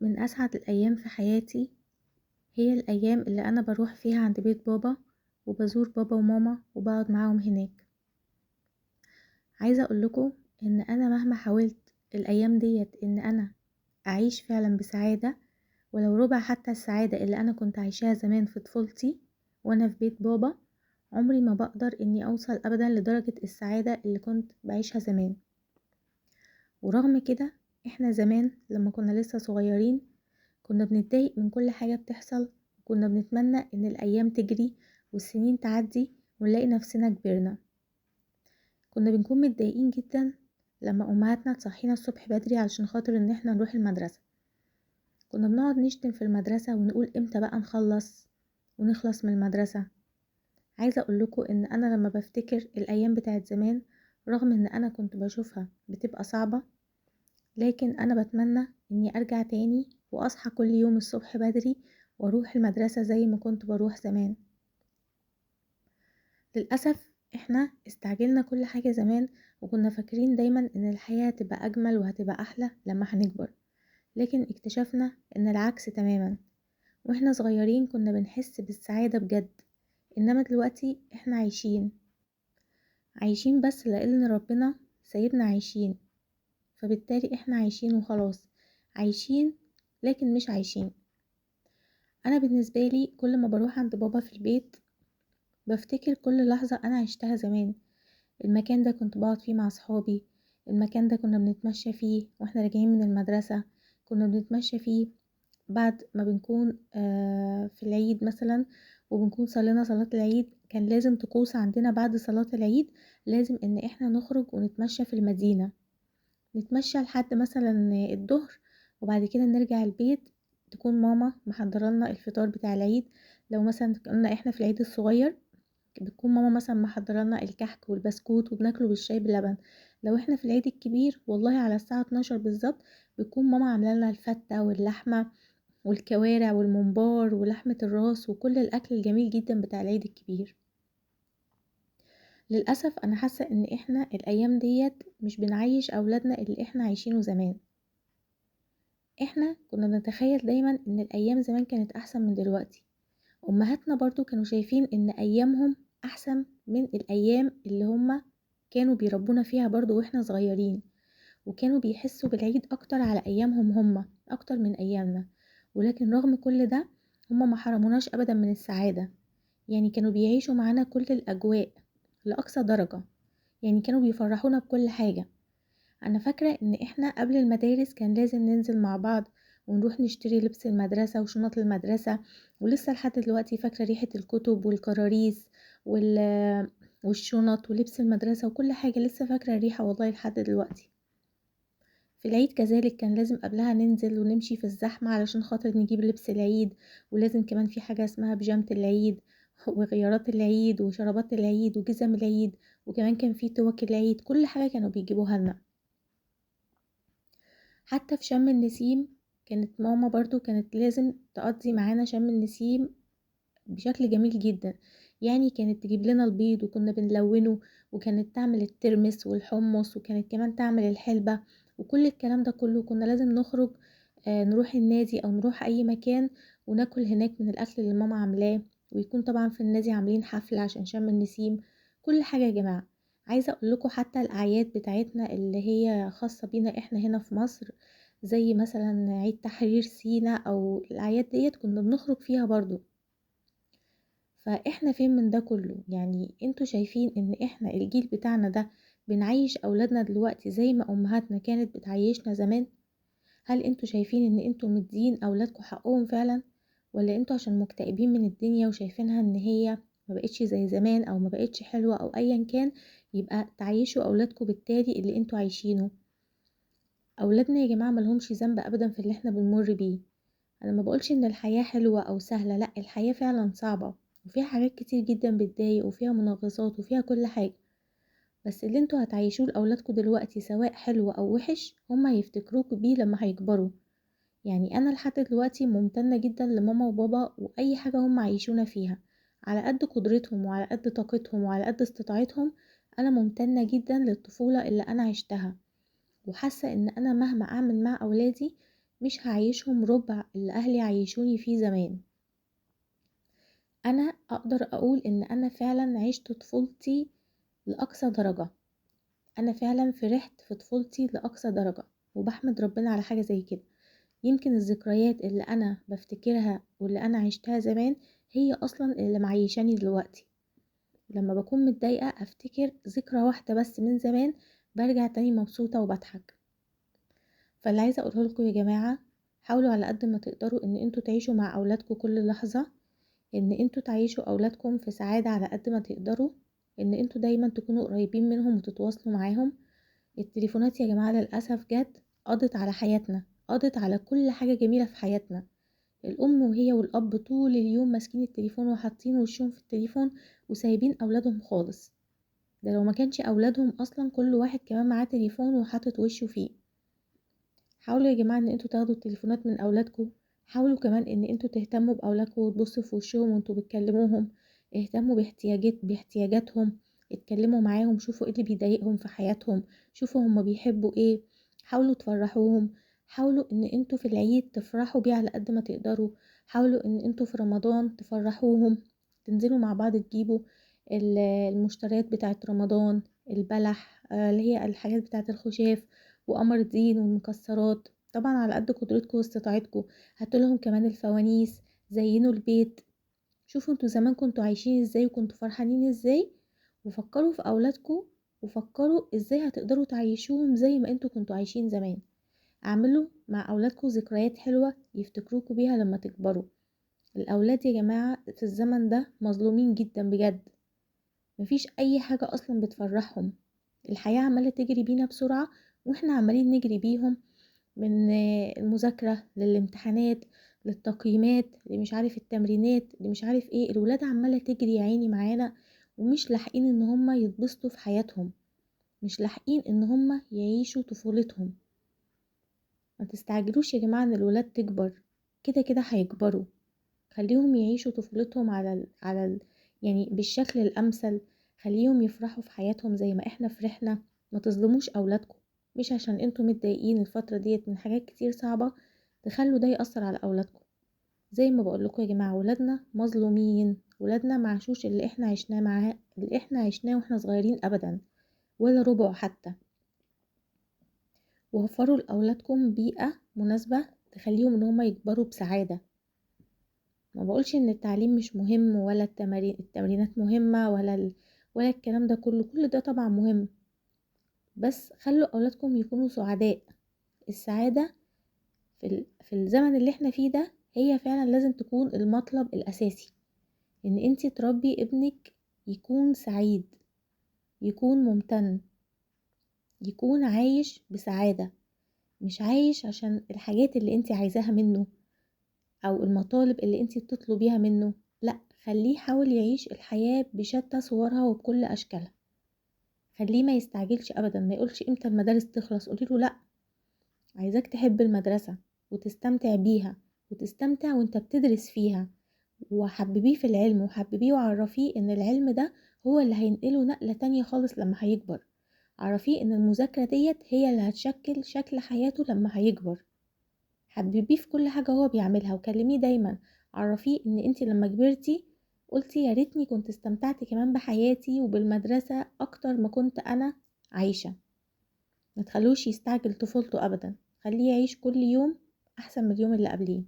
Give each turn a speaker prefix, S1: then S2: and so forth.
S1: من أسعد الأيام في حياتي هي الأيام اللي أنا بروح فيها عند بيت بابا وبزور بابا وماما وبقعد معاهم هناك. عايزة أقولكوا إن أنا مهما حاولت الأيام ديت إن أنا أعيش فعلا بسعادة ولو ربع حتى السعادة اللي أنا كنت عايشاها زمان في طفولتي وأنا في بيت بابا، عمري ما بقدر إني أوصل أبدا لدرجة السعادة اللي كنت بعيشها زمان. ورغم كده احنا زمان لما كنا لسه صغيرين كنا بنتضايق من كل حاجة بتحصل، وكنا بنتمنى ان الايام تجري والسنين تعدي ونلاقي نفسنا كبرنا. كنا بنكون متضايقين جدا لما امهاتنا تصحينا الصبح بدري علشان خاطر ان احنا نروح المدرسة. كنا بنقعد نشتم في المدرسة ونقول امتى بقى نخلص ونخلص من المدرسة. عايزة اقولكوا ان انا لما بفتكر الايام بتاعت زمان، رغم ان انا كنت بشوفها بتبقى صعبة، لكن انا بتمنى اني ارجع تاني واصحى كل يوم الصبح بدري واروح المدرسة زي ما كنت بروح زمان. للأسف احنا استعجلنا كل حاجة زمان، وكنا فاكرين دايما ان الحياة هتبقى اجمل وهتبقى احلى لما هنكبر، لكن اكتشفنا ان العكس تماما. واحنا صغيرين كنا بنحس بالسعادة بجد، انما دلوقتي احنا عايشين بس لان ربنا سايبنا عايشين، فبالتالي احنا عايشين وخلاص، عايشين لكن مش عايشين. انا بالنسبة لي كل ما بروح عند بابا في البيت بفتكر كل لحظة انا عشتها زمان. المكان ده كنت بقعد فيه مع صحابي، المكان ده كنا بنتمشى فيه واحنا راجعين من المدرسة، كنا بنتمشى فيه بعد ما بنكون في العيد مثلا، وبنكون صلينا صلاة العيد. كان لازم طقوس عندنا بعد صلاة العيد، لازم ان احنا نخرج ونتمشى في المدينة، نتمشى لحد مثلا الظهر، وبعد كده نرجع البيت تكون ماما محضره لنا الفطار بتاع العيد. لو مثلا كنا احنا في العيد الصغير بتكون ماما مثلا محضره لنا الكحك والبسكوت وبناكله بالشاي بلبن. لو احنا في العيد الكبير والله على الساعه 12 بالظبط بتكون ماما عامله لنا الفته واللحمه والكوارع والممبار ولحمه الراس وكل الاكل الجميل جدا بتاع العيد الكبير. للأسف أنا حاسة إن إحنا الأيام ديت مش بنعيش أولادنا اللي إحنا عايشينه زمان. إحنا كنا بنتخيل دايما إن الأيام زمان كانت أحسن من دلوقتي، أمهاتنا برضو كانوا شايفين إن أيامهم أحسن من الأيام اللي هما كانوا بيربونا فيها برضو وإحنا صغيرين، وكانوا بيحسوا بالعيد أكتر على أيامهم هما أكتر من أيامنا. ولكن رغم كل ده هما ما حرموناش أبدا من السعادة، يعني كانوا بيعيشوا معانا كل الأجواء لأقصى درجة، يعني كانوا بيفرحونا بكل حاجة. انا فاكرة ان احنا قبل المدارس كان لازم ننزل مع بعض ونروح نشتري لبس المدرسة وشنط المدرسة، ولسه لحد دلوقتي فاكرة ريحة الكتب والكراريس والشنط ولبس المدرسة وكل حاجة، لسه فاكرة الريحة والله لحد دلوقتي. في العيد كذلك كان لازم قبلها ننزل ونمشي في الزحمة علشان خاطر نجيب لبس العيد، ولازم كمان في حاجة اسمها بيجامة العيد وغيارات العيد وشرابات العيد وجزم العيد، وكمان كان في توك العيد، كل حاجة كانوا بيجيبوها لنا. حتى في شم النسيم كانت ماما برضو كانت لازم تقضي معانا شم النسيم بشكل جميل جدا، يعني كانت تجيب لنا البيض وكنا بنلونه، وكانت تعمل الترمس والحمص، وكانت كمان تعمل الحلبة وكل الكلام ده كله. كنا لازم نخرج نروح النادي او نروح اي مكان وناكل هناك من الاكل اللي ماما عاملاه، ويكون طبعا في النادي عاملين حفلة عشان شم النسيم. كل حاجة يا جماعة. عايزة اقول لكم حتى الاعياد بتاعتنا اللي هي خاصة بينا احنا هنا في مصر، زي مثلا عيد تحرير سينا او الاعياد ديت كنا بنخرج فيها برضو. فاحنا فين من ده كله؟ يعني انتوا شايفين ان احنا الجيل بتاعنا ده بنعيش اولادنا دلوقتي زي ما امهاتنا كانت بتعيشنا زمان؟ هل انتوا شايفين ان انتوا مدين اولادكم حقهم فعلا، ولا انتوا عشان مكتئبين من الدنيا وشايفينها ان هي ما بقتش زي زمان او ما بقتش حلوة او ايا كان، يبقى تعيشوا اولادكم بالتالي اللي انتوا عايشينه؟ اولادنا يا جماعة ملهمش ذنب ابدا في اللي احنا بنمر بيه. انا ما بقولش ان الحياة حلوة او سهلة، لا الحياة فعلا صعبة وفيها حاجات كتير جدا بتضايق وفيها منغصات وفيها كل حاجة، بس اللي انتوا هتعيشوه لأولادكم دلوقتي سواء حلو أو وحش هما هيفتكروك بيه لما هيكبروا. يعني أنا لحد دلوقتي ممتنة جدا لماما وبابا وأي حاجة هما عايشونا فيها، على قد قدرتهم وعلى قد طاقتهم وعلى قد استطاعتهم. أنا ممتنة جدا للطفولة اللي أنا عشتها، وحاسة إن أنا مهما أعمل مع أولادي مش هعيشهم ربع اللي اهلي عيشوني فيه زمان. انا اقدر اقول ان انا فعلا عشت طفولتي لاقصى درجة. انا فعلا فرحت في طفولتي لاقصى درجة، وبحمد ربنا على حاجة زي كده. يمكن الذكريات اللي انا بفتكرها واللي انا عشتها زمان هي اصلا اللي معيشاني دلوقتي. لما بكون متضايقة افتكر ذكرى واحدة بس من زمان، برجع تاني مبسوطة وبضحك. فاللي عايزة اقوله لكم يا جماعة، حاولوا على قد ما تقدروا ان انتوا تعيشوا مع اولادكم كل لحظة، ان انتوا تعيشوا اولادكم في سعادة على قد ما تقدروا، ان انتوا دايما تكونوا قريبين منهم وتتواصلوا معاهم. التليفونات يا جماعة للأسف جت قضت على حياتنا، قضت على كل حاجة جميلة في حياتنا. الأم وهي والأب طول اليوم ماسكين التليفون وحاطين وشهم في التليفون وسايبين أولادهم خالص. ده لو ما كانش أولادهم أصلا كل واحد كمان معاه تليفون وحاطط وشه فيه. حاولوا يا جماعة ان انتوا تاخدوا التليفونات من أولادكم. حاولوا كمان ان انتوا تهتموا بأولادكم وتبصوا في وشهم وانتوا بتكلموهم. اهتموا باحتياجاتهم. اتكلموا معاهم، شوفوا ايه اللي بيضايقهم في حياتهم، شوفوا هما بيحبوا ايه. حاولوا تفرحوهم. حاولوا ان انتوا في العيد تفرحوا بيه على قد ما تقدروا. حاولوا ان انتوا في رمضان تفرحوهم. تنزلوا مع بعض تجيبوا المشتريات بتاعت رمضان، البلح، اللي هي الحاجات بتاعت الخشاف وقمر الدين والمكسرات. طبعا على قد قدرتكم واستطاعتكم. هاتوا لهم كمان الفوانيس، زينوا البيت. شوفوا انتوا زمان كنتوا عايشين ازاي وكنتوا فرحانين ازاي، وفكروا في اولادكم، وفكروا ازاي هتقدروا تعيشوهم زي ما انتوا كنتوا عايشين زمان. اعملوا مع اولادكم ذكريات حلوة يفتكروكوا بيها لما تكبروا. الاولاد يا جماعة في الزمن ده مظلومين جدا بجد. مفيش اي حاجة اصلا بتفرحهم. الحياة عمالة تجري بينا بسرعة، واحنا عمالين نجري بيهم، من المذاكرة للامتحانات للتقييمات اللي مش عارف التمرينات اللي مش عارف ايه. الولاد عمالة تجري يا عيني معانا، ومش لاحقين ان هما يتبسطوا في حياتهم، مش لاحقين ان هما يعيشوا طفولتهم. ما تستعجلوش يا جماعة ان الولاد تكبر، كده كده هيكبروا. خليهم يعيشوا طفولتهم يعني بالشكل الامثل. خليهم يفرحوا في حياتهم زي ما احنا فرحنا. ما تظلموش اولادكم، مش عشان انتوا متضايقين الفترة ديت من حاجات كتير صعبة تخلوا ده يأثر على اولادكم. زي ما بقول لكم يا جماعة، ولادنا مظلومين، ولادنا معاشوش اللي احنا عشناه معاه، اللي احنا عشناه واحنا صغيرين ابدا، ولا ربع حتى. وفروا لاولادكم بيئة مناسبة تخليهم ان هم يكبروا بسعادة. ما بقولش ان التعليم مش مهم، ولا التمرينات مهمة، ولا الكلام ده كله، كل ده طبعا مهم. بس خلوا اولادكم يكونوا سعداء. السعادة في الزمن اللي احنا فيه ده هي فعلا لازم تكون المطلب الاساسي. ان انتي تربي ابنك يكون سعيد، يكون ممتن، يكون عايش بسعادة. مش عايش عشان الحاجات اللي انتي عايزاها منه او المطالب اللي انتي بتطلبيها منه. لا، خليه يحاول يعيش الحياة بشتى صورها وبكل اشكالها. خليه ما يستعجلش ابدا، ما يقولش امتى المدارس تخلص. قوليله لا، عايزاك تحب المدرسة وتستمتع بيها، وتستمتع وانت بتدرس فيها، وحببيه في العلم، وحببيه وعرفيه ان العلم ده هو اللي هينقله نقلة تانية خالص لما هيكبر. عرفيه ان المذاكرة ديت هي اللي هتشكل شكل حياته لما هيكبر. حببيه في كل حاجة هو بيعملها، وكلميه دايما. عرفيه ان انتي لما كبرتي قلتي يا ريتني كنت استمتعت كمان بحياتي وبالمدرسة اكتر ما كنت انا عايشة. ما تخلوش يستعجل طفولته ابدا، خليه يعيش كل يوم احسن من اليوم اللي قبليه.